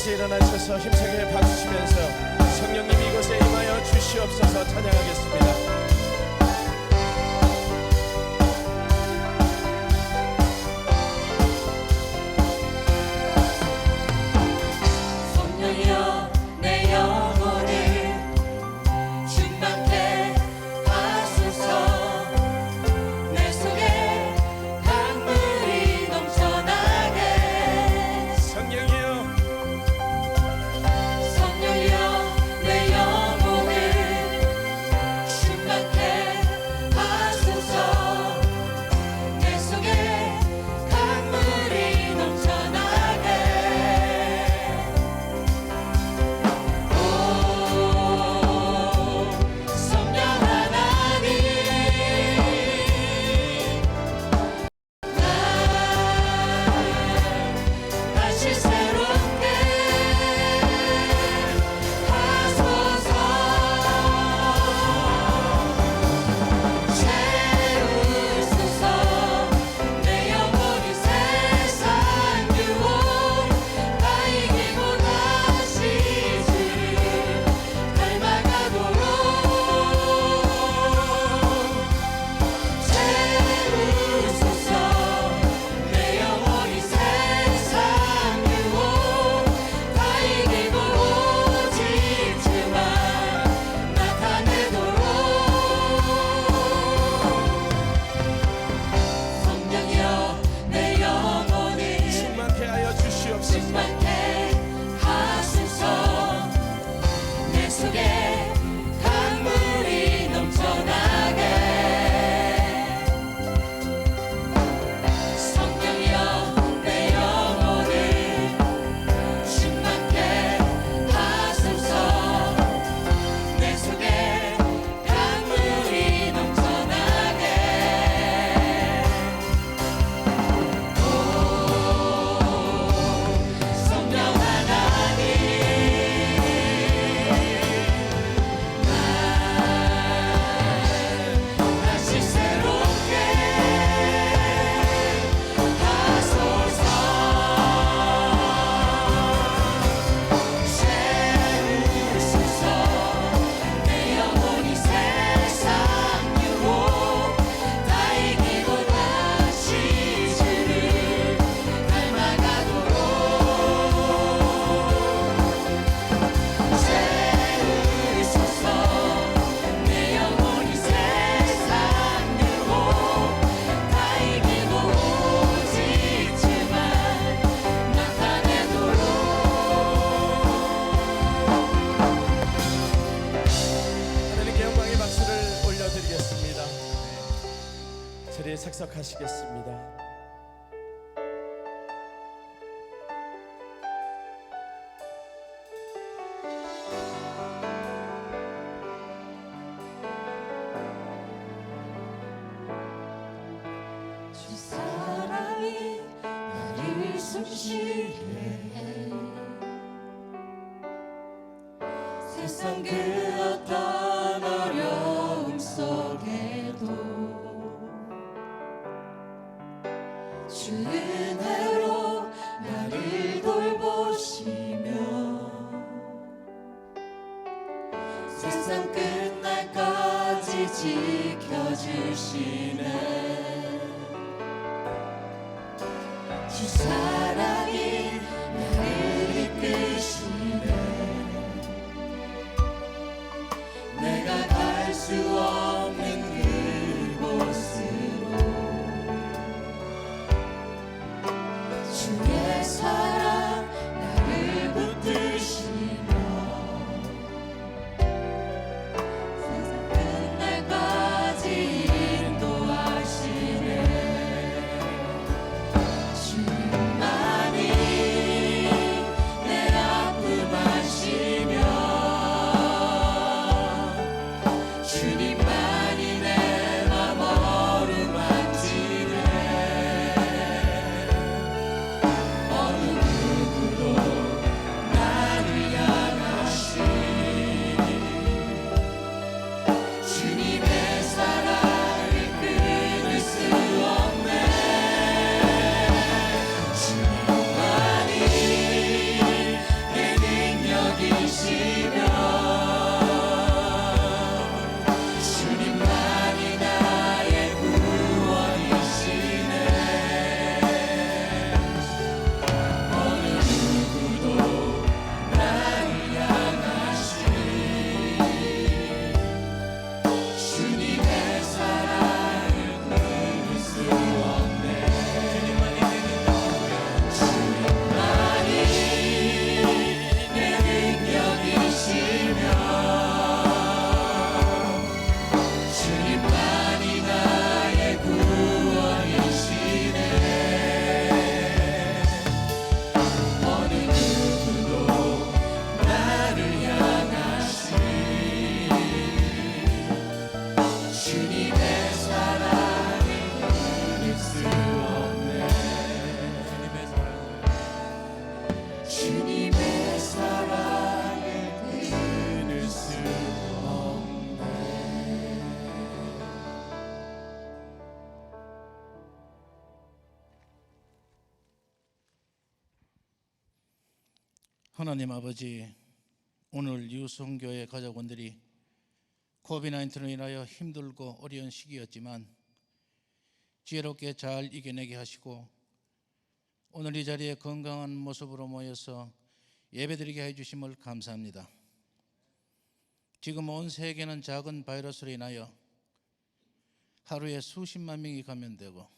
이곳에 일어나셔서 힘차게 박수치면서 성령님 이곳에 임하여 주시옵소서 찬양하겠습니다. 자리에 착석하시겠습니다. 주 사랑이 나를 숨쉬게 해. 세상 그 어떤 어려움 속에도 주 은혜로 나를 돌보시며 세상 끝날까지 지켜주시네. 주 사랑이 나를 이끄시네. 내가 갈 수 없는 그곳으로 주의 사랑 나를 붙드시며 세상 끝날까지 인도하시네. 주님만이 내 아픔 아시며 주님만이 내 맘 어루만지네. 어느 주님의 사랑을 끊을 수 하나님 아버지, 오늘 유성교회 가족원들이 코비드-19로 인하여 힘들고 어려운 시기였지만 지혜롭게 잘 이겨내게 하시고 오늘 이 자리에 건강한 모습으로 모여서 예배드리게 해주심을 감사합니다. 지금 온 세계는 작은 바이러스로 인하여 하루에 수십만 명이 감염되고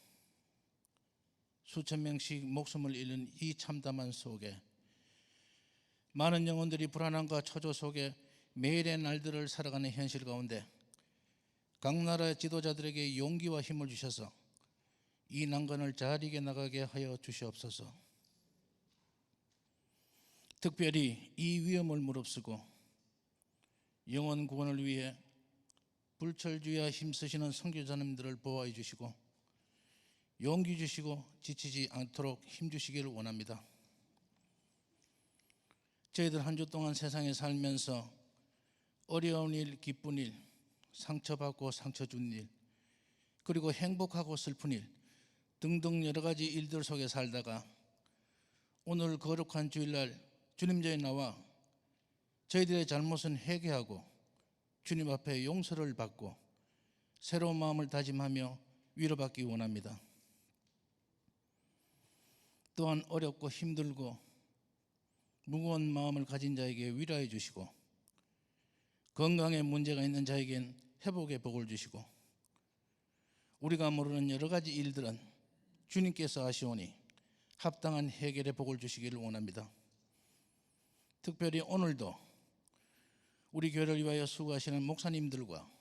수천 명씩 목숨을 잃는 이 참담한 속에 많은 영혼들이 불안함과 초조 속에 매일의 날들을 살아가는 현실 가운데 각 나라의 지도자들에게 용기와 힘을 주셔서 이 난관을 잘 이겨나가게 하여 주시옵소서. 특별히 이 위험을 무릅쓰고 영혼 구원을 위해 불철주야 힘쓰시는 선교사님들을 보호해 주시고 용기 주시고 지치지 않도록 힘 주시기를 원합니다. 저희들 한 주 동안 세상에 살면서 어려운 일, 기쁜 일, 상처받고 상처 준 일, 그리고 행복하고 슬픈 일 등등 여러 가지 일들 속에 살다가 오늘 거룩한 주일날 주님 전에 나와 저희들의 잘못은 회개하고 주님 앞에 용서를 받고 새로운 마음을 다짐하며 위로받기 원합니다. 또한 어렵고 힘들고 무거운 마음을 가진 자에게 위로해 주시고 건강에 문제가 있는 자에겐 회복의 복을 주시고 우리가 모르는 여러 가지 일들은 주님께서 하시오니 합당한 해결의 복을 주시기를 원합니다. 특별히 오늘도 우리 교회를 위하여 수고하시는 목사님들과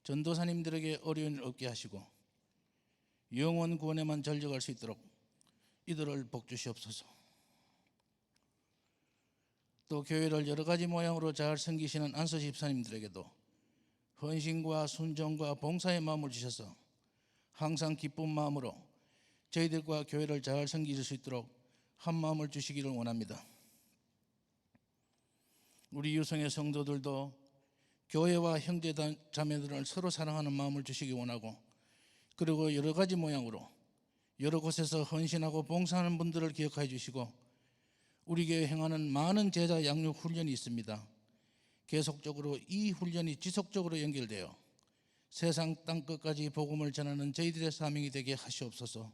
전도사님들에게 어려움을 없게 하시고 영혼 구원에만 전력할 수 있도록 이들을 복 주시옵소서. 또 교회를 여러 가지 모양으로 잘 섬기시는 안서 집사님들에게도 헌신과 순종과 봉사의 마음을 주셔서 항상 기쁜 마음으로 저희들과 교회를 잘 섬길 수 있도록 한 마음을 주시기를 원합니다. 우리 유성의 성도들도 교회와 형제 자매들을 서로 사랑하는 마음을 주시기 원하고 그리고 여러 가지 모양으로 여러 곳에서 헌신하고 봉사하는 분들을 기억해 주시고 우리 교회에 행하는 많은 제자 양육 훈련이 있습니다. 계속적으로 이 훈련이 지속적으로 연결되어 세상 땅끝까지 복음을 전하는 저희들의 사명이 되게 하시옵소서.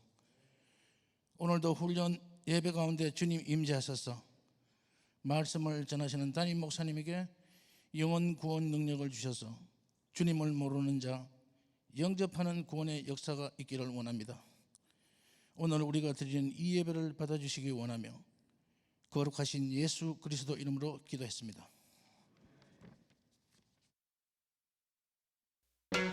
오늘도 훈련 예배 가운데 주님 임재하셔서 말씀을 전하시는 담임 목사님에게 영혼 구원 능력을 주셔서 주님을 모르는 자 영접하는 구원의 역사가 있기를 원합니다. 오늘 우리가 드리는 이 예배를 받아주시기 원하며 거룩하신 예수 그리스도 이름으로 기도했습니다.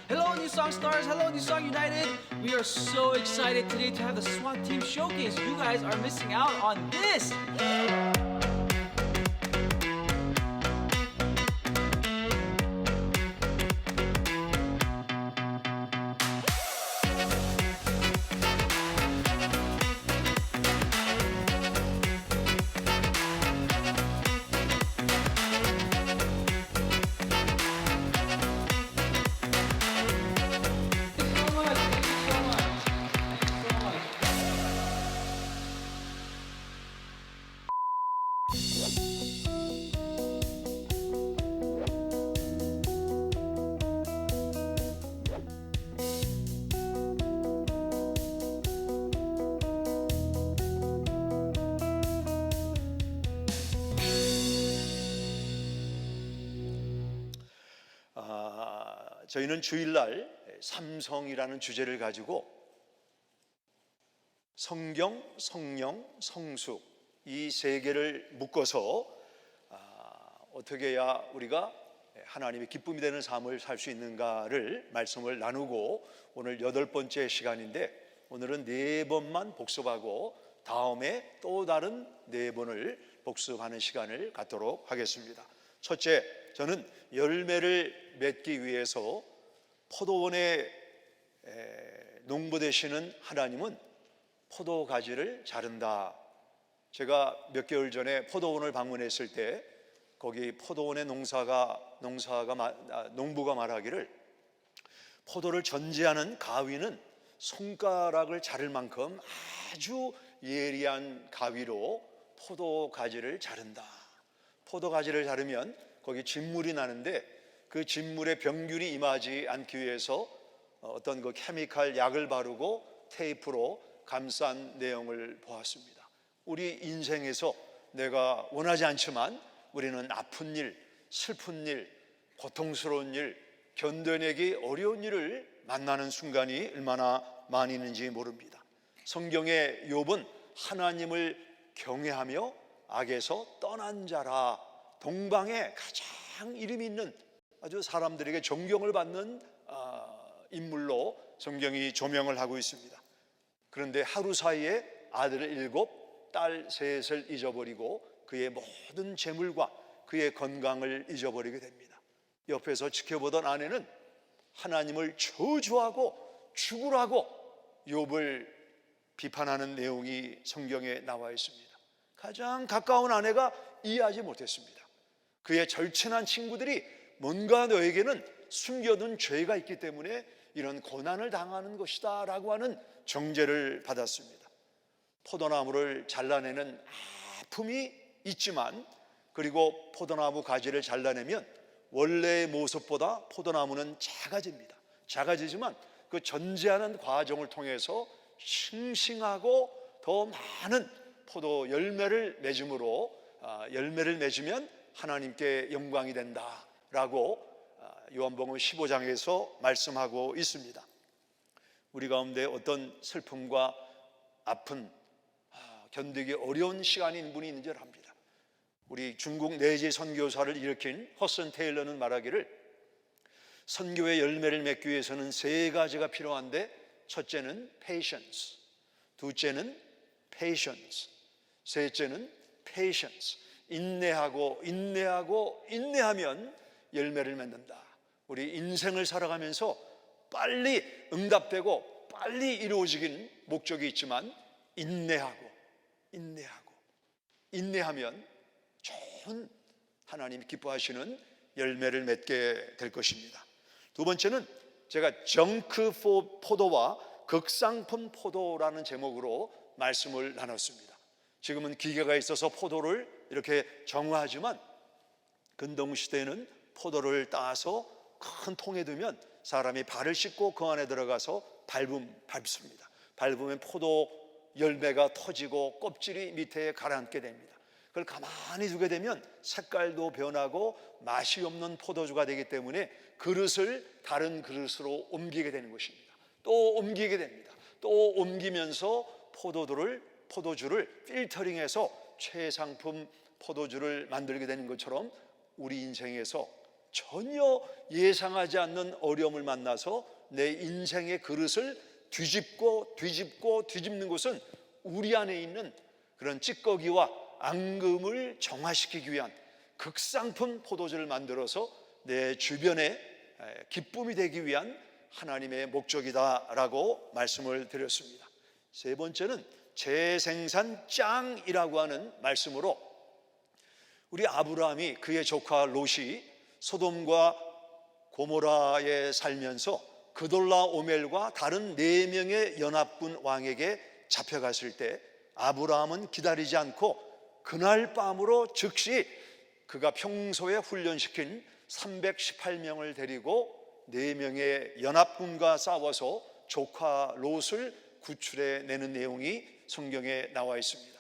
Hello, New Song Stars. Hello, New Song United. We are so excited today to have the SWAT Team Showcase. You guys are missing out on this. 저희는 주일날 삼성이라는 주제를 가지고 성경, 성령, 성수 이 세 개를 묶어서 어떻게 해야 우리가 하나님의 기쁨이 되는 삶을 살 수 있는가를 말씀을 나누고 오늘 8번째 시간인데 오늘은 4번만 복습하고 다음에 또 다른 4번을 복습하는 시간을 갖도록 하겠습니다. 첫째, 저는 열매를 맺기 위해서 포도원에 농부되시는 하나님은 포도가지를 자른다. 제가 몇 개월 전에 포도원을 방문했을 때 거기 포도원의 농부가 말하기를 포도를 전지하는 가위는 손가락을 자를 만큼 아주 예리한 가위로 포도 가지를 자른다. 포도 가지를 자르면 거기 진물이 나는데 그 진물에 병균이 임하지 않기 위해서 어떤 그 케미칼 약을 바르고 테이프로 감싼 내용을 보았습니다. 우리 인생에서 내가 원하지 않지만 우리는 아픈 일, 슬픈 일, 고통스러운 일, 견뎌내기 어려운 일을 만나는 순간이 얼마나 많이 있는지 모릅니다. 성경의 욥은 하나님을 경외하며 악에서 떠난 자라, 동방에 가장 이름 있는 아주 사람들에게 존경을 받는 인물로 성경이 조명을 하고 있습니다. 그런데 하루 사이에 아들 7, 딸 3을 잊어버리고 그의 모든 재물과 그의 건강을 잊어버리게 됩니다. 옆에서 지켜보던 아내는 하나님을 저주하고 죽으라고 욥을 비판하는 내용이 성경에 나와 있습니다. 가장 가까운 아내가 이해하지 못했습니다. 그의 절친한 친구들이 뭔가 너에게는 숨겨둔 죄가 있기 때문에 이런 고난을 당하는 것이다 라고 하는 정죄를 받았습니다. 포도나무를 잘라내는 아픔이 있지만, 그리고 포도나무 가지를 잘라내면 원래의 모습보다 포도나무는 작아집니다. 작아지지만 그 전제하는 과정을 통해서 싱싱하고 더 많은 포도 열매를 맺음으로 열매를 맺으면 하나님께 영광이 된다라고 요한복음 15장에서 말씀하고 있습니다. 우리 가운데 어떤 슬픔과 아픈 견디기 어려운 시간이 있는 분이 있는 줄 압니다. 우리 중국 내지 선교사를 일으킨 허슨 테일러는 말하기를 선교의 열매를 맺기 위해서는 3가지가 필요한데, 첫째는 patience, 둘째는 patience, 셋째는 patience. 인내하면 열매를 맺는다. 우리 인생을 살아가면서 빨리 응답되고 빨리 이루어지긴 목적이 있지만 인내하면 좋은 하나님이 기뻐하시는 열매를 맺게 될 것입니다. 두 번째는 제가 정크 포도와 극상품 포도라는 제목으로 말씀을 나눴습니다. 지금은 기계가 있어서 포도를 이렇게 정화하지만 근동시대에는 포도를 따서 큰 통에 두면 사람이 발을 씻고 그 안에 들어가서 밟습니다. 밟으면 포도 열매가 터지고 껍질이 밑에 가라앉게 됩니다. 그걸 가만히 두게 되면 색깔도 변하고 맛이 없는 포도주가 되기 때문에 그릇을 다른 그릇으로 옮기게 되는 것입니다. 또 옮기게 됩니다. 또 옮기면서 포도주를 필터링해서 최상품 포도주를 만들게 되는 것처럼 우리 인생에서 전혀 예상하지 않는 어려움을 만나서 내 인생의 그릇을 뒤집는 것은 우리 안에 있는 그런 찌꺼기와 앙금을 정화시키기 위한 극상품 포도주를 만들어서 내 주변에 기쁨이 되기 위한 하나님의 목적이다라고 말씀을 드렸습니다. 세 번째는 재생산 짱이라고 하는 말씀으로 우리 아브라함이 그의 조카 롯이 소돔과 고모라에 살면서 그돌라오멜과 다른 4명의 연합군 왕에게 잡혀갔을 때 아브라함은 기다리지 않고 그날 밤으로 즉시 그가 평소에 훈련시킨 318명을 데리고 4명의 연합군과 싸워서 조카 롯을 구출해내는 내용이 성경에 나와 있습니다.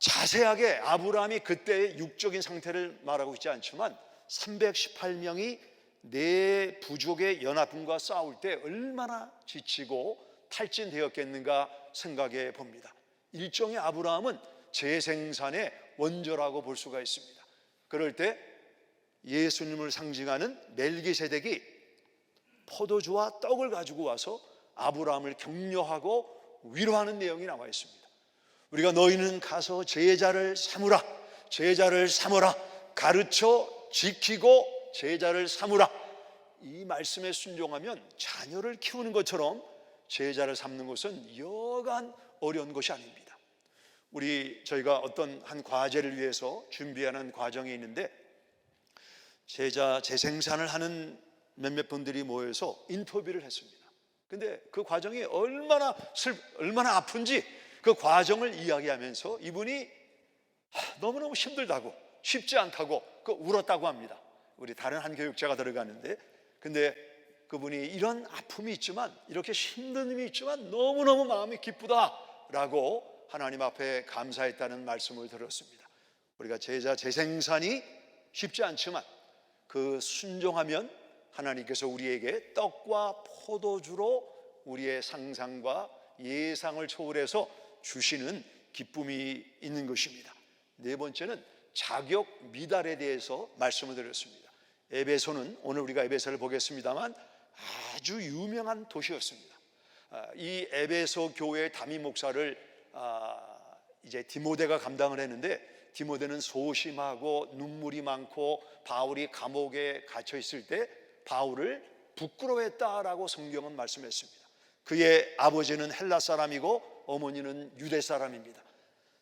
자세하게 아브라함이 그때의 육적인 상태를 말하고 있지 않지만 318명이 네 부족의 연합군과 싸울 때 얼마나 지치고 탈진되었겠는가 생각해 봅니다. 일종의 아브라함은 재생산의 원조라고 볼 수가 있습니다. 그럴 때 예수님을 상징하는 멜기세덱이 포도주와 떡을 가지고 와서 아브라함을 격려하고 위로하는 내용이 나와 있습니다. 우리가 너희는 가서 제자를 삼으라, 가르쳐 지키고 제자를 삼으라. 이 말씀에 순종하면 자녀를 키우는 것처럼 제자를 삼는 것은 여간 어려운 것이 아닙니다. 저희가 어떤 한 과제를 위해서 준비하는 과정이 있는데 제자 재생산을 하는 몇몇 분들이 모여서 인터뷰를 했습니다. 근데 그 과정이 얼마나 아픈지 그 과정을 이야기하면서 이분이 너무너무 힘들다고, 쉽지 않다고 울었다고 합니다. 우리 다른 한 교육자가 들어가는데, 근데 그분이 이런 아픔이 있지만, 이렇게 힘듦이 있지만 너무너무 마음이 기쁘다라고 하나님 앞에 감사했다는 말씀을 들었습니다. 우리가 제자 재생산이 쉽지 않지만 그 순종하면 하나님께서 우리에게 떡과 포도주로 우리의 상상과 예상을 초월해서 주시는 기쁨이 있는 것입니다. 네 번째는 자격 미달에 대해서 말씀을 드렸습니다. 에베소는, 오늘 우리가 에베소를 보겠습니다만, 아주 유명한 도시였습니다. 이 에베소 교회의 담임 목사를 이제 디모데가 감당을 했는데, 디모데는 소심하고 눈물이 많고 바울이 감옥에 갇혀 있을 때 바울을 부끄러워했다라고 성경은 말씀했습니다. 그의 아버지는 헬라 사람이고 어머니는 유대 사람입니다.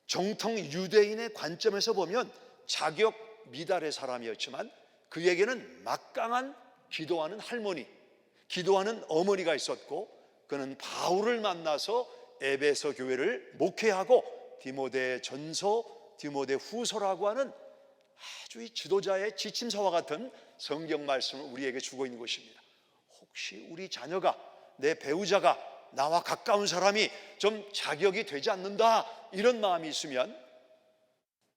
정통 유대인의 관점에서 보면 자격 미달의 사람이었지만 그에게는 막강한 기도하는 할머니, 기도하는 어머니가 있었고, 그는 바울을 만나서 에베소 교회를 목회하고 디모데 전서, 디모데 후서라고 하는 아주 이 지도자의 지침서와 같은 성경 말씀을 우리에게 주고 있는 것입니다. 혹시 우리 자녀가, 내 배우자가, 나와 가까운 사람이 좀 자격이 되지 않는다, 이런 마음이 있으면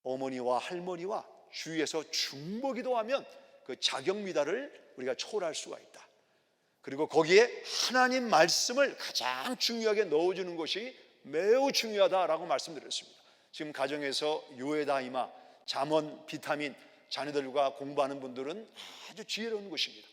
어머니와 할머니와 주위에서 중보기도하면 그 자격 미달을 우리가 초월할 수가 있다. 그리고 거기에 하나님 말씀을 가장 중요하게 넣어주는 것이 매우 중요하다라고 말씀드렸습니다. 지금 가정에서 요에다이마, 잠언, 비타민, 자녀들과 공부하는 분들은 아주 지혜로운 것입니다.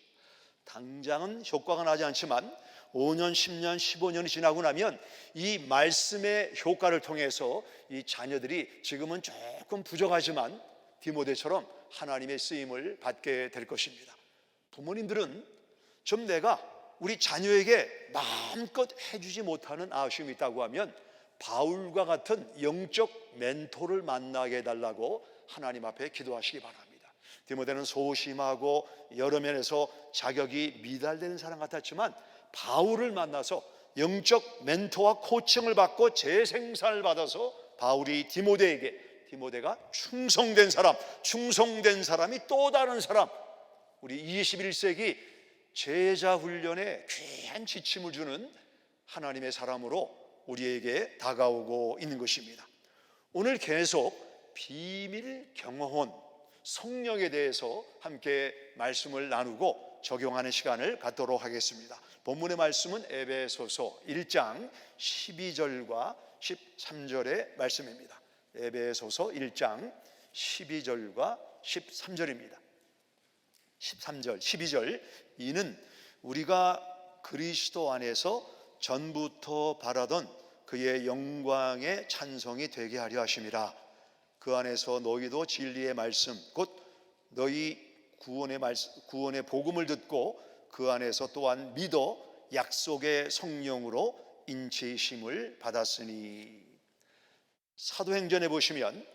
당장은 효과가 나지 않지만 5년, 10년, 15년이 지나고 나면 이 말씀의 효과를 통해서 이 자녀들이 지금은 조금 부족하지만 디모데처럼 하나님의 쓰임을 받게 될 것입니다. 부모님들은 좀 내가 우리 자녀에게 마음껏 해주지 못하는 아쉬움이 있다고 하면 바울과 같은 영적 멘토를 만나게 해달라고 하나님 앞에 기도하시기 바랍니다. 디모데는 소심하고 여러 면에서 자격이 미달되는 사람 같았지만 바울을 만나서 영적 멘토와 코칭을 받고 재생산을 받아서 바울이 디모데가 충성된 사람이 또 다른 사람, 우리 21세기 제자 훈련에 귀한 지침을 주는 하나님의 사람으로 우리에게 다가오고 있는 것입니다. 오늘 계속 비밀 경호원, 성령에 대해서 함께 말씀을 나누고 적용하는 시간을 갖도록 하겠습니다. 본문의 말씀은 에베소서 1장 12절과 13절의 말씀입니다. 에베소서 1장 12절과 13절입니다. 13절, 12절, 이는 우리가 그리스도 안에서 전부터 바라던 그의 영광의 찬송이 되게 하려 하심이라. 그 안에서 너희도 진리의 말씀, 곧 너희 구원의 복음을 듣고 그 안에서 또한 믿어 약속의 성령으로 인치심을 받았으니. 사도행전에 보시면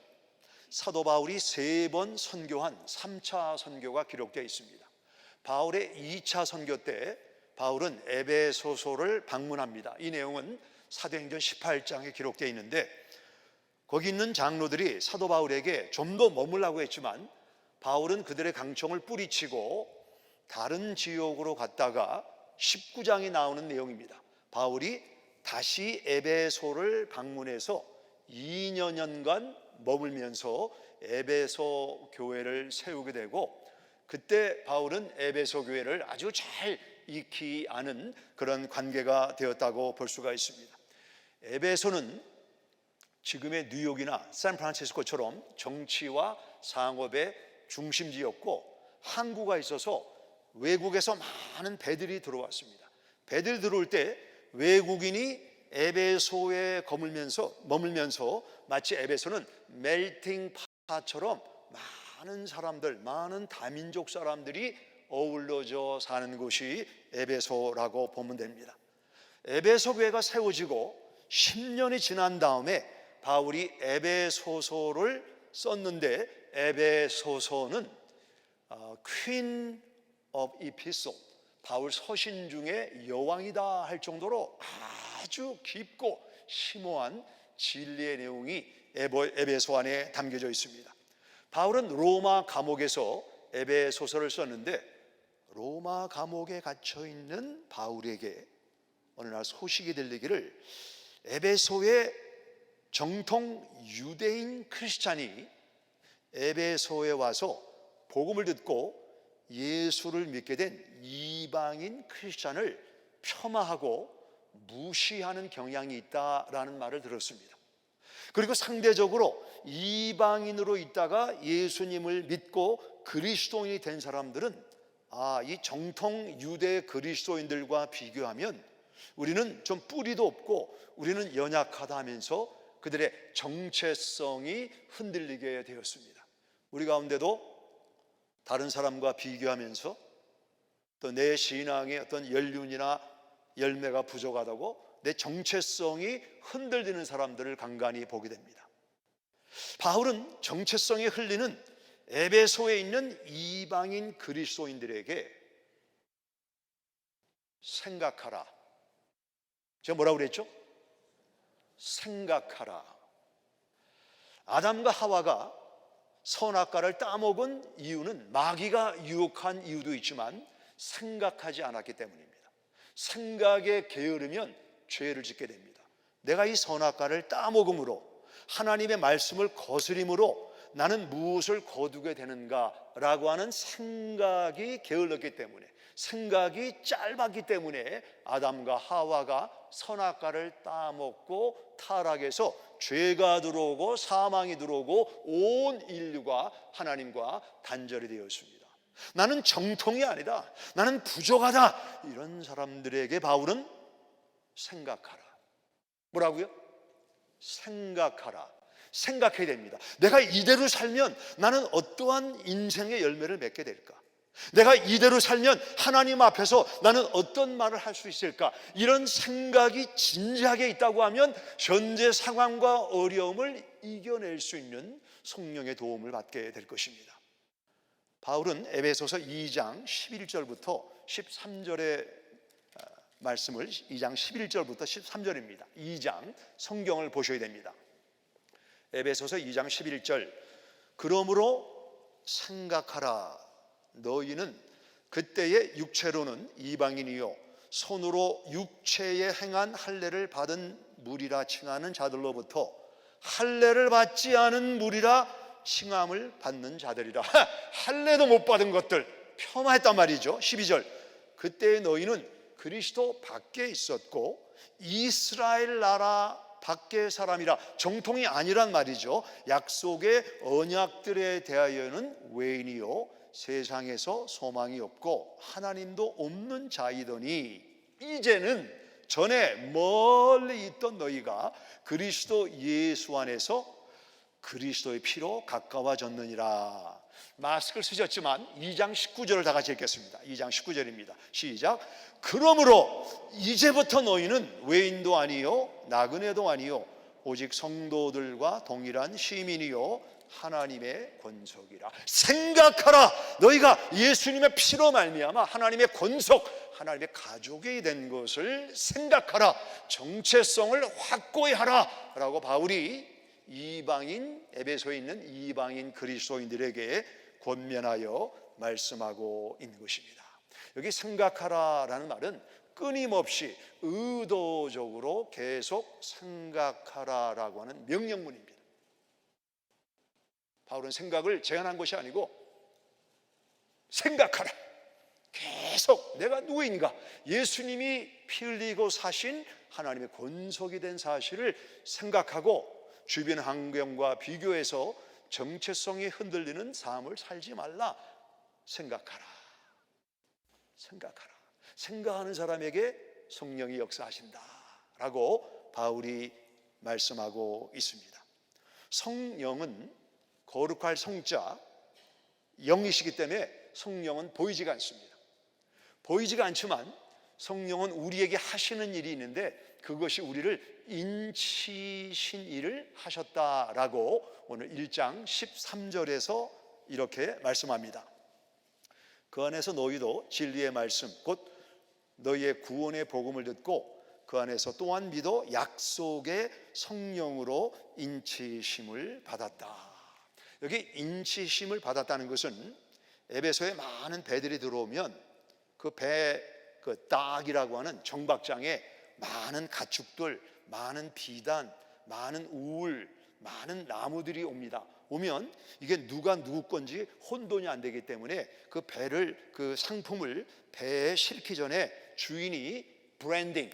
사도 바울이 3번 선교한 3차 선교가 기록되어 있습니다. 바울의 2차 선교 때 바울은 에베소서를 방문합니다. 이 내용은 사도행전 18장에 기록되어 있는데, 거기 있는 장로들이 사도 바울에게 좀 더 머물라고 했지만 바울은 그들의 강청을 뿌리치고 다른 지역으로 갔다가 19장이 나오는 내용입니다. 바울이 다시 에베소를 방문해서 2년간 머물면서 에베소 교회를 세우게 되고, 그때 바울은 에베소 교회를 아주 잘 익히 아는 그런 관계가 되었다고 볼 수가 있습니다. 에베소는 지금의 뉴욕이나 샌프란시스코처럼 정치와 상업의 중심지였고 항구가 있어서 외국에서 많은 배들이 들어왔습니다. 배들 들어올 때 외국인이 에베소에 머물면서 마치 에베소는 멜팅 팟처럼 많은 사람들, 많은 다민족 사람들이 어울러져 사는 곳이 에베소라고 보면 됩니다. 에베소 교회가 세워지고 10년이 지난 다음에 바울이 에베소서를 썼는데, 에베소서는 Queen of Epistle, 바울 서신 중에 여왕이다 할 정도로 아주 깊고 심오한 진리의 내용이 에베소 안에 담겨져 있습니다. 바울은 로마 감옥에서 에베소서를 썼는데, 로마 감옥에 갇혀 있는 바울에게 어느 날 소식이 들리기를 에베소의 정통 유대인 크리스찬이 에베소에 와서 복음을 듣고 예수를 믿게 된 이방인 크리스찬을 폄하하고 무시하는 경향이 있다라는 말을 들었습니다. 그리고 상대적으로 이방인으로 있다가 예수님을 믿고 그리스도인이 된 사람들은 이 정통 유대 그리스도인들과 비교하면 우리는 좀 뿌리도 없고 우리는 연약하다 하면서 그들의 정체성이 흔들리게 되었습니다. 우리 가운데도 다른 사람과 비교하면서 또 내 신앙의 어떤 연륜이나 열매가 부족하다고 내 정체성이 흔들리는 사람들을 간간히 보게 됩니다. 바울은 정체성이 흘리는 에베소에 있는 이방인 그리스도인들에게 생각하라. 제가 뭐라고 그랬죠? 생각하라. 아담과 하와가 선악과를 따먹은 이유는 마귀가 유혹한 이유도 있지만 생각하지 않았기 때문입니다. 생각에 게으르면 죄를 짓게 됩니다. 내가 이 선악과를 따먹음으로, 하나님의 말씀을 거스림으로 나는 무엇을 거두게 되는가라고 하는 생각이 게을렀기 때문에, 생각이 짧았기 때문에 아담과 하와가 선악과를 따먹고 타락해서 죄가 들어오고 사망이 들어오고 온 인류가 하나님과 단절이 되었습니다. 나는 정통이 아니다, 나는 부족하다, 이런 사람들에게 바울은 생각하라. 뭐라고요? 생각하라. 생각해야 됩니다. 내가 이대로 살면 나는 어떠한 인생의 열매를 맺게 될까? 내가 이대로 살면 하나님 앞에서 나는 어떤 말을 할 수 있을까? 이런 생각이 진지하게 있다고 하면 현재 상황과 어려움을 이겨낼 수 있는 성령의 도움을 받게 될 것입니다. 바울은 에베소서 2장 11절부터 13절의 말씀을, 2장 11절부터 13절입니다. 2장 성경을 보셔야 됩니다. 에베소서 2장 11절, 그러므로 생각하라. 너희는 그때의 육체로는 이방인이요 손으로 육체에 행한 할례를 받은 무리라 칭하는 자들로부터 할례를 받지 않은 무리라 칭함을 받는 자들이라. 할례도 못 받은 것들 폄하했단 말이죠. 12절, 그때 너희는 그리스도 밖에 있었고 이스라엘 나라 밖의 사람이라. 정통이 아니란 말이죠. 약속의 언약들에 대하여는 외인이요 세상에서 소망이 없고 하나님도 없는 자이더니 이제는 전에 멀리 있던 너희가 그리스도 예수 안에서 그리스도의 피로 가까워졌느니라. 마스크를 쓰셨지만 2장 19절을 다 같이 읽겠습니다. 2장 19절입니다. 시작. 그러므로 이제부터 너희는 외인도 아니요 나그네도 아니요 오직 성도들과 동일한 시민이요 하나님의 권속이라. 생각하라. 너희가 예수님의 피로 말미암아 하나님의 권속, 하나님의 가족이 된 것을 생각하라. 정체성을 확고히 하라 라고 바울이 이방인, 에베소에 있는 이방인 그리스도인들에게 권면하여 말씀하고 있는 것입니다. 여기 생각하라라는 말은 끊임없이 의도적으로 계속 생각하라라고 하는 명령문입니다. 바울은 생각을 제한한 것이 아니고 생각하라. 계속 내가 누구인가, 예수님이 피 흘리고 사신 하나님의 권속이 된 사실을 생각하고 주변 환경과 비교해서 정체성이 흔들리는 삶을 살지 말라. 생각하라. 생각하라. 생각하는 사람에게 성령이 역사하신다 라고 바울이 말씀하고 있습니다. 성령은 거룩할 성자, 영이시기 때문에 성령은 보이지가 않습니다. 보이지가 않지만 성령은 우리에게 하시는 일이 있는데 그것이 우리를 인치신 일을 하셨다라고 오늘 1장 13절에서 이렇게 말씀합니다. 그 안에서 너희도 진리의 말씀 곧 너희의 구원의 복음을 듣고 그 안에서 또한 믿어 약속의 성령으로 인치심을 받았다. 여기 인치심을 받았다는 것은 에베소에 많은 배들이 들어오면 그 배 그 딱이라고 하는 정박장에 많은 가축들, 많은 비단, 많은 우울, 많은 나무들이 옵니다. 오면 이게 누가 누구 건지 혼돈이 안 되기 때문에 그 배를 그 상품을 배에 싣기 전에 주인이 브랜딩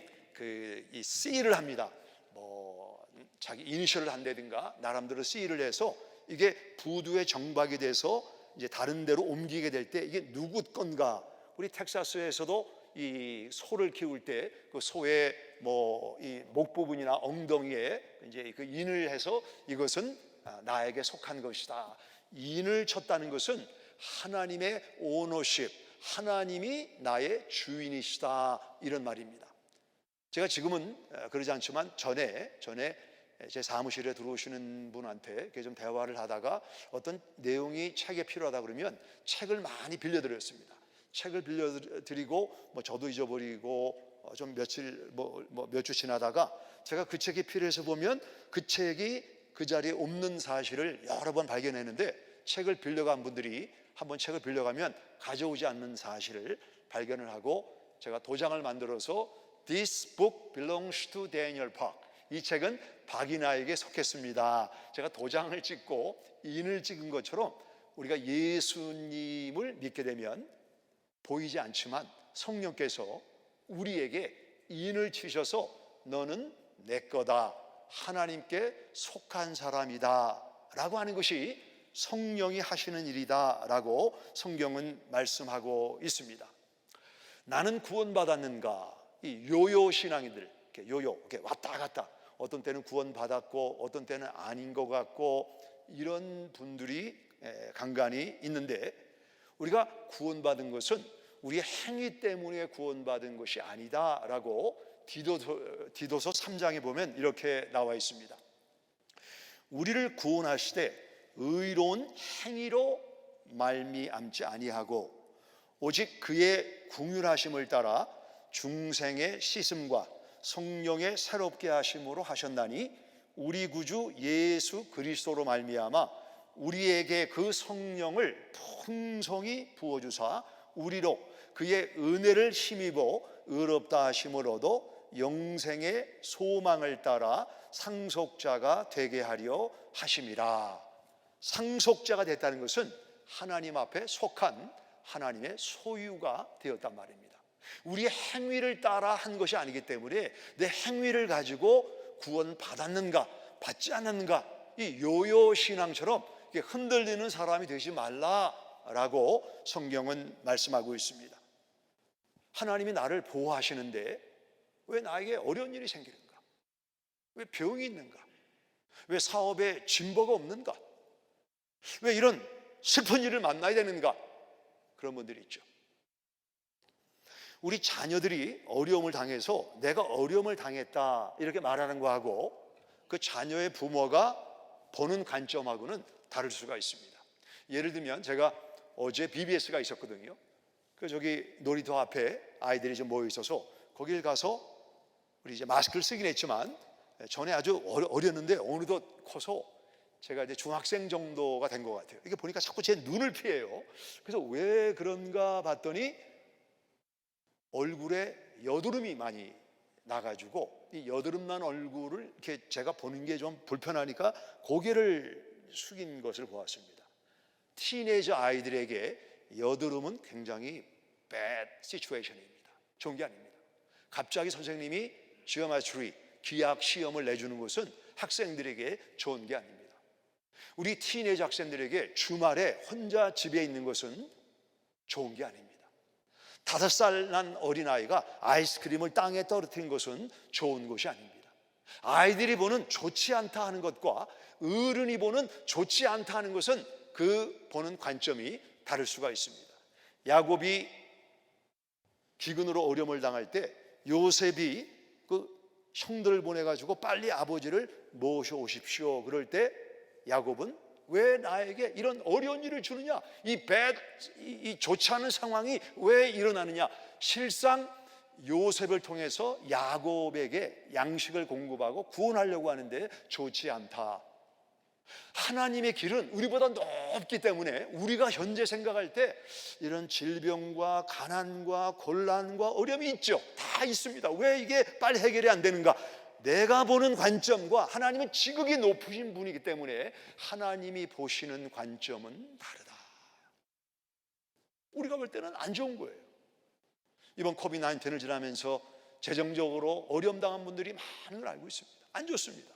이 씨를 합니다. 뭐 자기 이니셜을 한다든가 나름대로 씨를 해서 이게 부두에 정박이 돼서 이제 다른 데로 옮기게 될 때 이게 누구 건가? 우리 텍사스에서도 이 소를 키울 때 그 소의 뭐 이 목 부분이나 엉덩이에 이제 그 인을 해서 이것은 나에게 속한 것이다. 인을 쳤다는 것은 하나님의 오너십, 하나님이 나의 주인이시다 이런 말입니다. 제가 지금은 그러지 않지만 전에 제 사무실에 들어오시는 분한테 좀 대화를 하다가 어떤 내용이 책에 필요하다 그러면 책을 많이 빌려드렸습니다. 책을 빌려드리고 뭐 저도 잊어버리고 좀 며칠 몇 주 지나다가 제가 그 책이 필요해서 보면 그 책이 그 자리에 없는 사실을 여러 번 발견했는데 책을 빌려간 분들이 한번 책을 빌려가면 가져오지 않는 사실을 발견을 하고 제가 도장을 만들어서 This book belongs to Daniel Park. 이 책은 박이나에게 속했습니다. 제가 도장을 찍고 인을 찍은 것처럼 우리가 예수님을 믿게 되면 보이지 않지만 성령께서 우리에게 인을 치셔서 너는 내 거다, 하나님께 속한 사람이다 라고 하는 것이 성령이 하시는 일이다 라고 성경은 말씀하고 있습니다. 나는 구원받았는가? 이 요요 신앙인들, 이렇게 왔다 갔다, 어떤 때는 구원받았고 어떤 때는 아닌 것 같고 이런 분들이 간간히 있는데, 우리가 구원받은 것은 우리의 행위 때문에 구원받은 것이 아니다라고 디도서 3장에 보면 이렇게 나와 있습니다. 우리를 구원하시되 의로운 행위로 말미암지 아니하고 오직 그의 긍휼하심을 따라 중생의 씻음과 성령의 새롭게 하심으로 하셨나니 우리 구주 예수 그리스도로 말미암아 우리에게 그 성령을 풍성히 부어주사 우리로 그의 은혜를 힘입어 의롭다 하심을 얻어 영생의 소망을 따라 상속자가 되게 하려 하심이라. 상속자가 됐다는 것은 하나님 앞에 속한 하나님의 소유가 되었단 말입니다. 우리의 행위를 따라 한 것이 아니기 때문에 내 행위를 가지고 구원 받았는가 받지 않았는가, 이 요요 신앙처럼 흔들리는 사람이 되지 말라라고 성경은 말씀하고 있습니다. 하나님이 나를 보호하시는데 왜 나에게 어려운 일이 생기는가? 왜 병이 있는가? 왜 사업에 진보가 없는가? 왜 이런 슬픈 일을 만나야 되는가? 그런 분들이 있죠. 우리 자녀들이 어려움을 당해서 내가 어려움을 당했다 이렇게 말하는 거하고 그 자녀의 부모가 보는 관점하고는 다를 수가 있습니다. 예를 들면 제가 어제 BBS가 있었거든요. 그 저기 놀이터 앞에 아이들이 좀 모여 있어서 거길 가서 우리 이제 마스크를 쓰긴 했지만 전에 아주 어렸는데 어느덧 커서 제가 이제 중학생 정도가 된 것 같아요. 이게 보니까 자꾸 제 눈을 피해요. 그래서 왜 그런가 봤더니 얼굴에 여드름이 많이 나가지고 이 여드름 난 얼굴을 이렇게 제가 보는 게 좀 불편하니까 고개를 숙인 것을 보았습니다. 티네이저 아이들에게 여드름은 굉장히 bad situation입니다. 좋은 게 아닙니다. 갑자기 선생님이 geometry, 기하 시험을 내주는 것은 학생들에게 좋은 게 아닙니다. 우리 티네이저 학생들에게 주말에 혼자 집에 있는 것은 좋은 게 아닙니다. 5살 난 어린아이가 아이스크림을 땅에 떨어뜨린 것은 좋은 것이 아닙니다. 아이들이 보는 좋지 않다 하는 것과 어른이 보는 좋지 않다 하는 것은 그 보는 관점이 다를 수가 있습니다. 야곱이 기근으로 어려움을 당할 때 요셉이 그 형들을 보내가지고 빨리 아버지를 모셔오십시오. 그럴 때 야곱은 왜 나에게 이런 어려운 일을 주느냐, 이 좋지 않은 상황이 왜 일어나느냐. 실상 요셉을 통해서 야곱에게 양식을 공급하고 구원하려고 하는데 좋지 않다. 하나님의 길은 우리보다 높기 때문에 우리가 현재 생각할 때 이런 질병과 가난과 곤란과 어려움이 있죠. 다 있습니다. 왜 이게 빨리 해결이 안 되는가? 내가 보는 관점과 하나님은 지극히 높으신 분이기 때문에 하나님이 보시는 관점은 다르다. 우리가 볼 때는 안 좋은 거예요. 이번 코비드-19을 지나면서 재정적으로 어려움 당한 분들이 많은 걸 알고 있습니다. 안 좋습니다.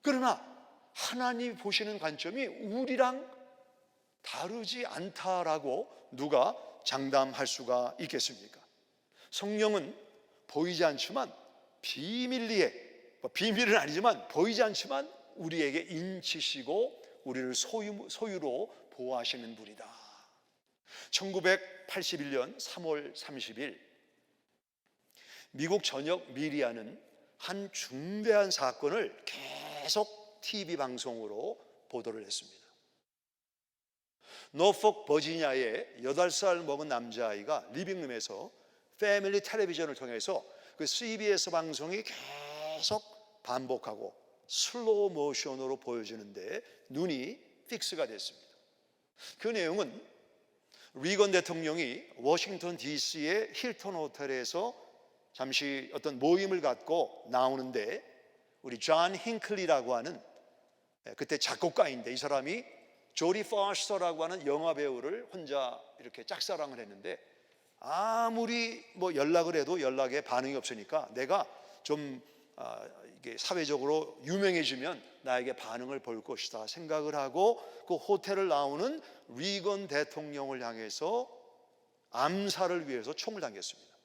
그러나 하나님이 보시는 관점이 우리랑 다르지 않다라고 누가 장담할 수가 있겠습니까? 성령은 보이지 않지만 비밀은 아니지만 보이지 않지만 우리에게 인치시고 우리를 소유로 보호하시는 분이다. 1981년 3월 30일 미국 전역 미디어는 한 중대한 사건을 계속 TV 방송으로 보도를 했습니다. 노폭 버지니아의 8살 먹은 남자아이가 리빙룸에서 패밀리 텔레비전을 통해서 그 CBS 방송이 계속 반복하고 슬로우 모션으로 보여지는데 눈이 픽스가 됐습니다. 그 내용은 리건 대통령이 워싱턴 DC의 힐튼 호텔에서 잠시 어떤 모임을 갖고 나오는데 우리 존 힌클리라고 하는 그때 작곡가인데 이 사람이 조디 포스터라고 하는 영화 배우를 혼자 이렇게 짝사랑을 했는데 아무리 연락을 해도 연락에 반응이 없으니까 내가 좀 이게 사회적으로 유명해지면 나에게 반응을 볼 것이다 생각을 하고 그 호텔을 나오는 리건 대통령을 향해서 암살을 위해서 총을 당겼습니다.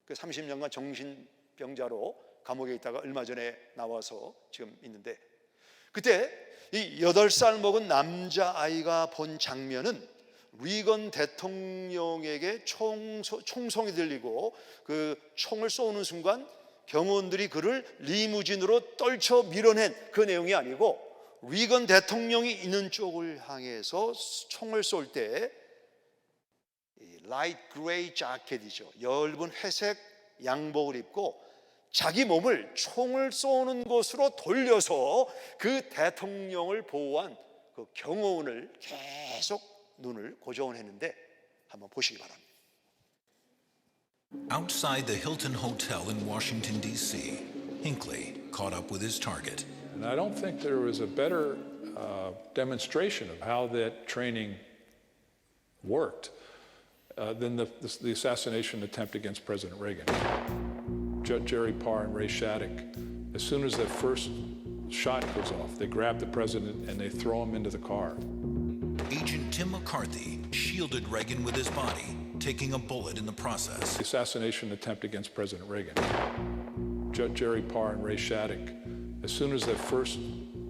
그 30년간 정신병자로 감옥에 있다가 얼마 전에 나와서 지금 있는데 그때 이 8살 먹은 남자아이가 본 장면은 리건 대통령에게 총성이 들리고 그 총을 쏘는 순간 경호원들이 그를 리무진으로 떨쳐 밀어낸 그 내용이 아니고 리건 대통령이 있는 쪽을 향해서 총을 쏠 때 라이트 그레이 자켓이죠. 엷은 회색 양복을 입고 자기 몸을 총을 쏘는 곳으로 돌려서 그 대통령을 보호한 그 경호원을 계속 눈을 고정했는데 한번 보시기 바랍니다. Outside the Hilton Hotel in Washington, D.C., Hinckley caught up with his target. And I don't think there was a better demonstration of how that training worked than the assassination attempt against President Reagan. Jerry Parr and Ray Shattuck, as soon as that first shot goes off, they grab the president and they throw him into the car. Agent Tim McCarthy shielded Reagan with his body, taking a bullet in the process. The assassination attempt against President Reagan. Jerry Parr and Ray Shattuck, as soon as that first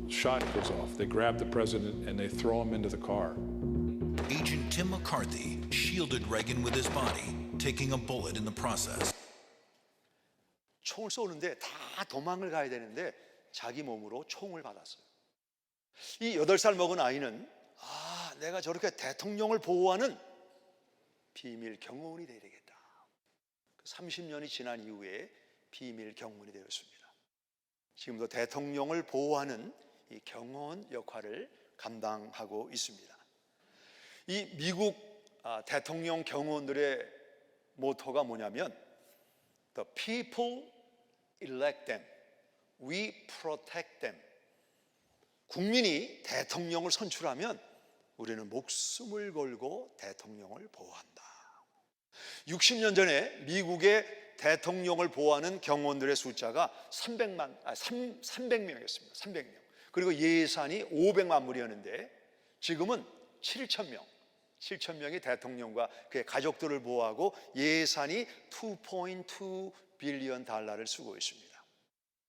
shot goes off, they grab the president and they throw him into the car. Agent Tim McCarthy shielded Reagan with his body, taking a bullet in the process. 총을 쏘는데 다 도망을 가야 되는데 자기 몸으로 총을 받았어요. 이 8살 먹은 아이는 내가 저렇게 대통령을 보호하는 비밀 경호원이 되야 되겠다. 30년이 지난 이후에 비밀 경호원이 되었습니다. 지금도 대통령을 보호하는 이 경호원 역할을 감당하고 있습니다. 이 미국 대통령 경호원들의 모토가 뭐냐면 The people elect them, we protect them. 국민이 대통령을 선출하면 우리는 목숨을 걸고 대통령을 보호한다. 60년 전에 미국의 대통령을 보호하는 경호원들의 숫자가 300명이었습니다. 300명. 그리고 예산이 500만 불이었는데 지금은 7,000명이 대통령과 그의 가족들을 보호하고 예산이 2.2 빌리언 달러를 쓰고 있습니다.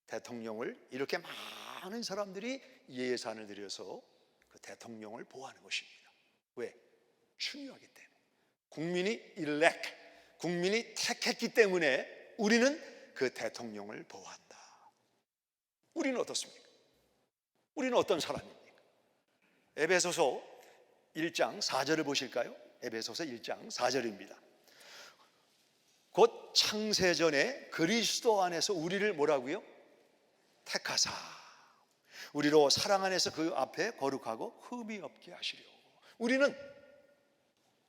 대통령을 이렇게 많은 사람들이 예산을 들여서 그 대통령을 보호하는 것입니다. 왜? 중요하기 때문에. 국민이 택했기 때문에 우리는 그 대통령을 보호한다. 우리는 어떻습니까? 우리는 어떤 사람입니까? 에베소서 1장 4절을 보실까요? 에베소서 1장 4절입니다. 곧 창세전에 그리스도 안에서 우리를 뭐라고요? 택하사 우리로 사랑 안에서 그 앞에 거룩하고 흠이 없게 하시려고. 우리는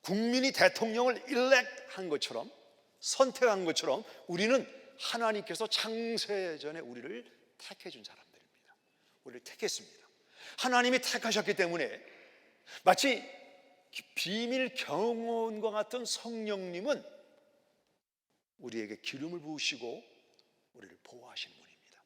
국민이 대통령을 일렉한 것처럼, 선택한 것처럼 우리는 하나님께서 창세전에 우리를 택해 준 사람들입니다. 우리를 택했습니다. 하나님이 택하셨기 때문에 마치 비밀 경호원과 같은 성령님은 우리에게 기름을 부으시고 우리를 보호하시는 분입니다.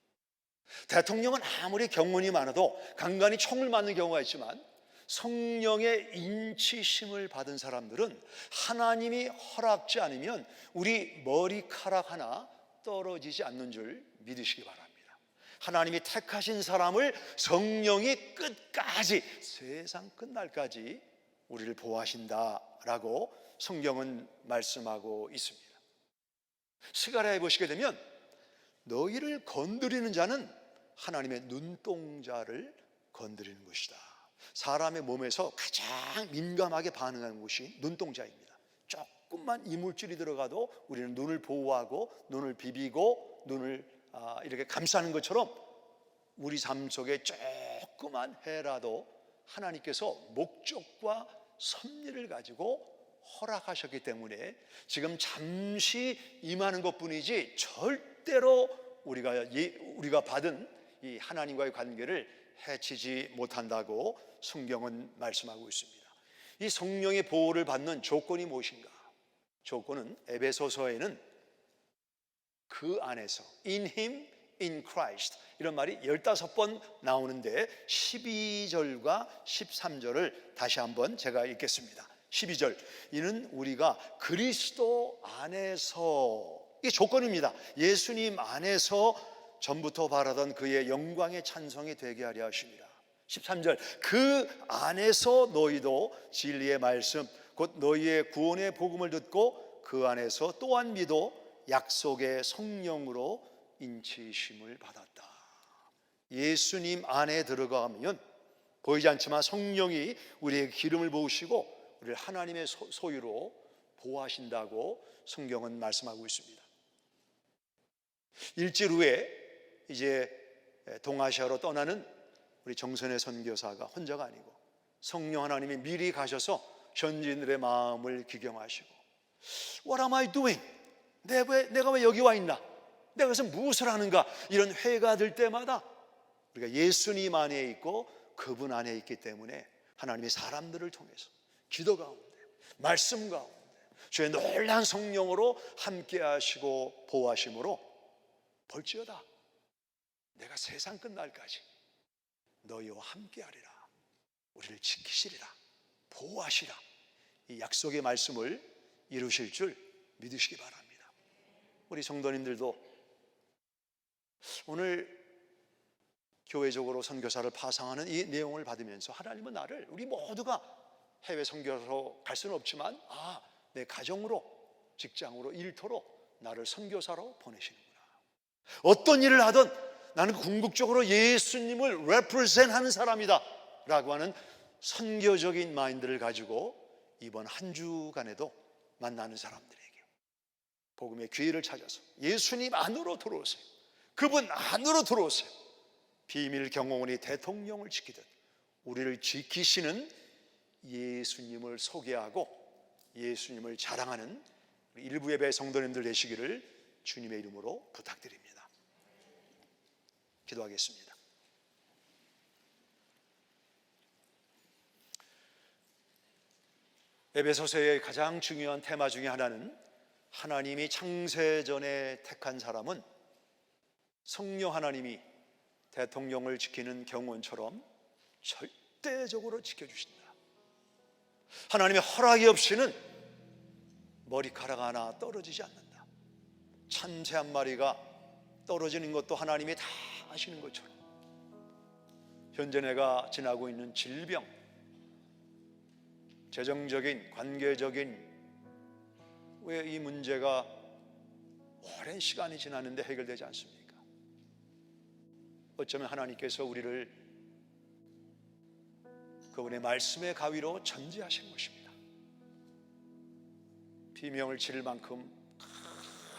대통령은 아무리 경륜이 많아도 간간히 총을 맞는 경우가 있지만 성령의 인치심을 받은 사람들은 하나님이 허락지 않으면 우리 머리카락 하나 떨어지지 않는 줄 믿으시기 바랍니다. 하나님이 택하신 사람을 성령이 끝까지, 세상 끝날까지 우리를 보호하신다라고 성경은 말씀하고 있습니다. 스가랴에 보시게 되면 너희를 건드리는 자는 하나님의 눈동자를 건드리는 것이다. 사람의 몸에서 가장 민감하게 반응하는 곳이 눈동자입니다. 조금만 이물질이 들어가도 우리는 눈을 보호하고 눈을 비비고 눈을 이렇게 감싸는 것처럼 우리 삶 속에 조그만 해라도 하나님께서 목적과 섭리를 가지고 허락하셨기 때문에 지금 잠시 임하는 것뿐이지 절대로 우리가 받은 이 하나님과의 관계를 해치지 못한다고 성경은 말씀하고 있습니다. 이 성령의 보호를 받는 조건이 무엇인가? 조건은 에베소서에는 그 안에서 in him, in Christ 이런 말이 15번 나오는데 12절과 13절을 다시 한번 제가 읽겠습니다. 12절, 이는 우리가 그리스도 안에서, 이게 조건입니다. 예수님 안에서 전부터 바라던 그의 영광의 찬송이 되게 하려 하십니다. 13절, 그 안에서 너희도 진리의 말씀 곧 너희의 구원의 복음을 듣고 그 안에서 또한 믿어 약속의 성령으로 인치심을 받았다. 예수님 안에 들어가면 보이지 않지만 성령이 우리에게 기름을 부으시고 우리를 하나님의 소유로 보호하신다고 성경은 말씀하고 있습니다. 일주일 후에 이제 동아시아로 떠나는 우리 정선의 선교사가 혼자가 아니고 성령 하나님이 미리 가셔서 현지인들의 마음을 기경하시고 What am I doing? 내가 왜 여기 와 있나? 내가 여기서 무엇을 하는가? 이런 회가 될 때마다 우리가 예수님 안에 있고 그분 안에 있기 때문에 하나님이 사람들을 통해서 기도 가운데 말씀 가운데 주의 놀라운 성령으로 함께 하시고 보호하심으로 볼지어다 내가 세상 끝날까지 너희와 함께 하리라, 우리를 지키시리라, 보호하시라, 이 약속의 말씀을 이루실 줄 믿으시기 바랍니다. 우리 성도님들도 오늘 교회적으로 선교사를 파송하는 이 내용을 받으면서 하나님은 나를, 우리 모두가 해외 선교사로 갈 수는 없지만 내 가정으로, 직장으로, 일터로 나를 선교사로 보내시는구나. 어떤 일을 하든 나는 궁극적으로 예수님을 represent 하는 사람이다 라고 하는 선교적인 마인드를 가지고 이번 한 주간에도 만나는 사람들에게 복음의 기회를 찾아서 예수님 안으로 들어오세요. 그분 안으로 들어오세요. 비밀 경호원이 대통령을 지키듯 우리를 지키시는 예수님을 소개하고 예수님을 자랑하는 일부 예배 성도님들 되시기를 주님의 이름으로 부탁드립니다. 기도하겠습니다. 에베소서의 가장 중요한 테마 중에 하나는 하나님이 창세전에 택한 사람은 성령 하나님이 대통령을 지키는 경호원처럼 절대적으로 지켜주신다. 하나님의 허락이 없이는 머리카락 하나 떨어지지 않는다. 참새 한 마리가 떨어지는 것도 하나님이 다 아시는 것처럼 현재 내가 지나고 있는 질병, 재정적인, 관계적인 왜 이 문제가 오랜 시간이 지났는데 해결되지 않습니까? 어쩌면 하나님께서 우리를 그분의 말씀의 가위로 전지하신 것입니다. 비명을 지를 만큼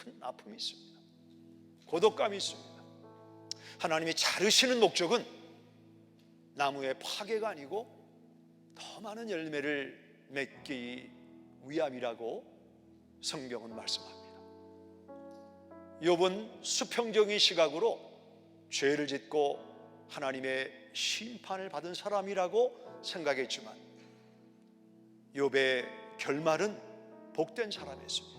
큰 아픔이 있습니다. 고독감이 있습니다. 하나님이 자르시는 목적은 나무의 파괴가 아니고 더 많은 열매를 맺기 위함이라고 성경은 말씀합니다. 욥은 수평적인 시각으로 죄를 짓고 하나님의 심판을 받은 사람이라고 생각했지만 욥의 결말은 복된 사람이었습니다.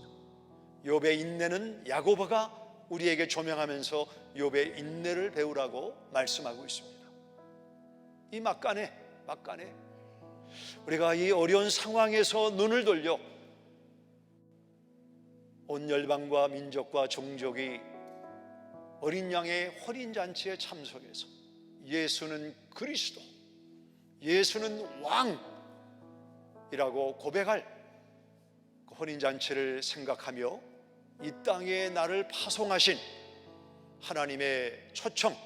욥의 인내는 야고보가 우리에게 조명하면서 욥의 인내를 배우라고 말씀하고 있습니다. 이 막간에 우리가 이 어려운 상황에서 눈을 돌려 온 열방과 민족과 종족이 어린 양의 혼인잔치에 참석해서 예수는 그리스도, 예수는 왕이라고 고백할 그 혼인잔치를 생각하며 이 땅에 나를 파송하신 하나님의 초청,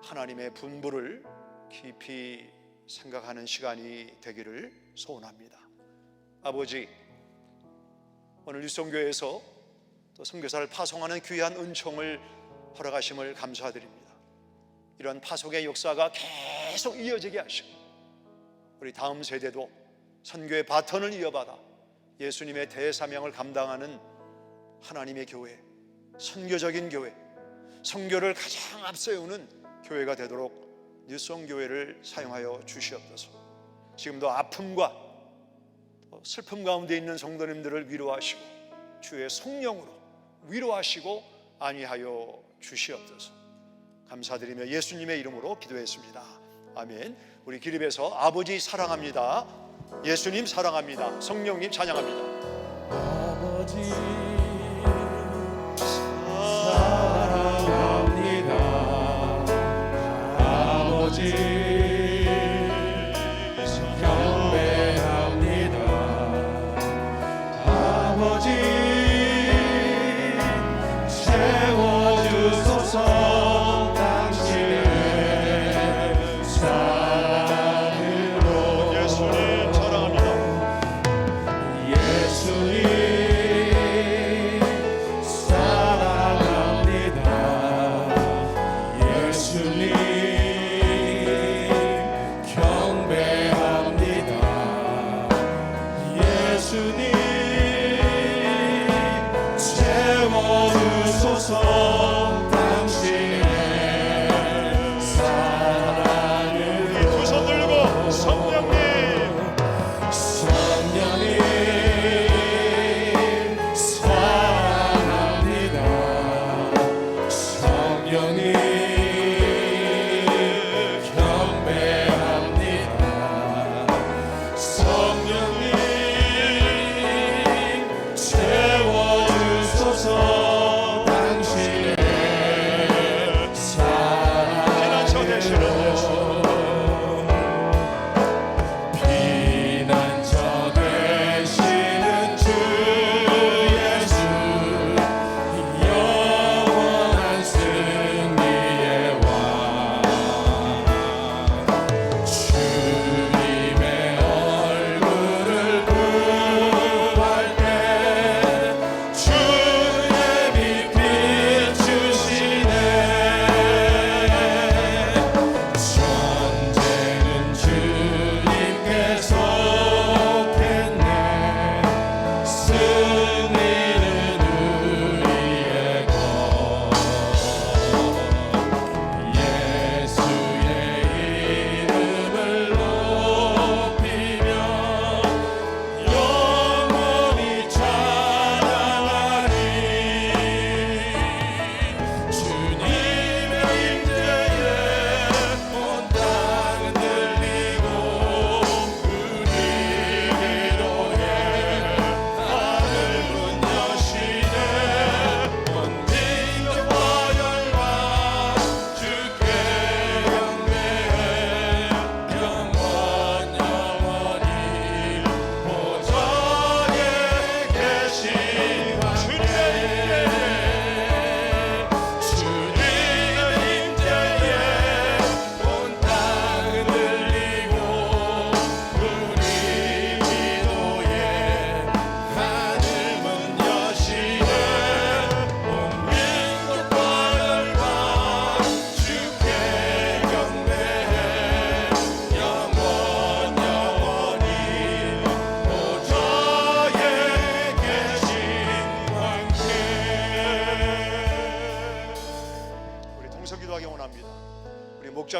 하나님의 분부를 깊이 생각하는 시간이 되기를 소원합니다. 아버지, 오늘 유성교회에서 또 선교사를 파송하는 귀한 은총을 허락하심을 감사드립니다. 이런 파송의 역사가 계속 이어지게 하시고 우리 다음 세대도 선교의 바톤을 이어받아 예수님의 대사명을 감당하는 하나님의 교회, 선교적인 교회, 선교를 가장 앞세우는 교회가 되도록 뉴송교회를 사용하여 주시옵소서. 지금도 아픔과 슬픔 가운데 있는 성도님들을 위로하시고 주의 성령으로 위로하시고 안위하여 주시옵소서. 감사드리며 예수님의 이름으로 기도했습니다. 아멘. 우리 기립에서 아버지 사랑합니다, 예수님 사랑합니다, 성령님 찬양합니다. 아버지 사랑합니다. 아버지 경배합니다. 아버지 채워주소서. 당신의 사랑으로. 예수님 사랑합니다. 예수님 사랑합니다. 예수님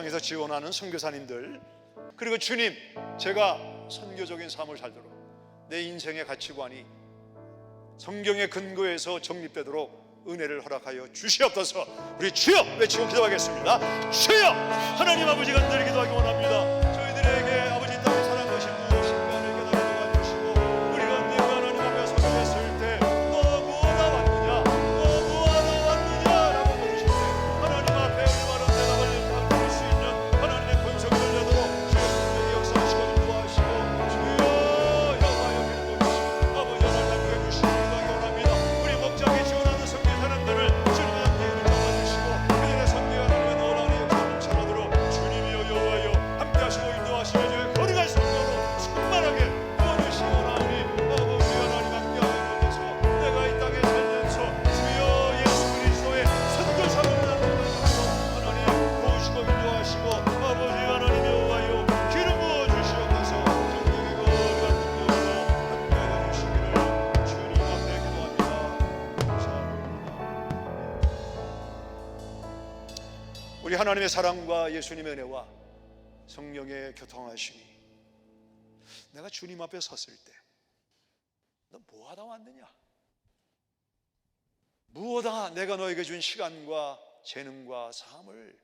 현장에서 지원하는 선교사님들, 그리고 주님, 제가 선교적인 삶을 살도록 내 인생의 가치관이 성경의 근거에서 정립되도록 은혜를 허락하여 주시옵소서. 우리 주여 외치고 기도하겠습니다. 주여, 하나님 아버지 간절히 기도하기 원합니다. 저희들에게 아버지 땅에 사는 것이 무엇인가를 깨달아 도와주시고, 우리가 언젠가 하나님 앞에 서게 됐을 때 너 무엇하다 왔느냐, 너 무엇하다 왔느냐라고 물으실 때 하나님 앞에 올바른 대답을 드릴 수 있는 하나님의 권속을 열도록 주여 성령의 역사하시고 인도하시고, 주여 여호와여 기도하시고 아버지 하나님 함께 해주시기 기도하기 원합니다. 우리 목장에 지원하는 성교 사람들을 주님의 함께 잡아주시고 그들의 성교와 하나님의 놀라운 역사 넘쳐나도록 주님이여 여호와여 함께 하시고 인도하시며 저희 거룩한 성교로 충만하게 부어주시기 원하오니 아버지 하나님 함께 하옵소서. 내가 이 땅에 살면서 주여 예수 그리스도의 선교사로 하나님 도우시고 인도하시고 아버지 하나님 여호와여 기름 부어주시옵소서. 성령의 거룩한 능력으로 함께 해주시기를 주님 앞에 기도합니다. 우리 하나님의 사랑과 예수님의 은혜와 성령의 교통하심이 내가 주님 앞에 섰을 때 너 뭐하다 왔느냐? 무엇하다 내가 너에게 준 시간과 재능과 삶을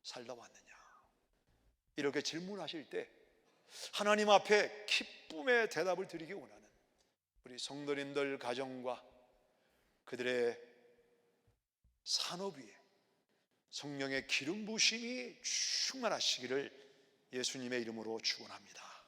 살다 왔느냐? 이렇게 질문하실 때 하나님 앞에 기쁨의 대답을 드리기 원하는 우리 성도님들 가정과 그들의 산업 위에 성령의 기름 부으심이 충만하시기를 예수님의 이름으로 축원합니다.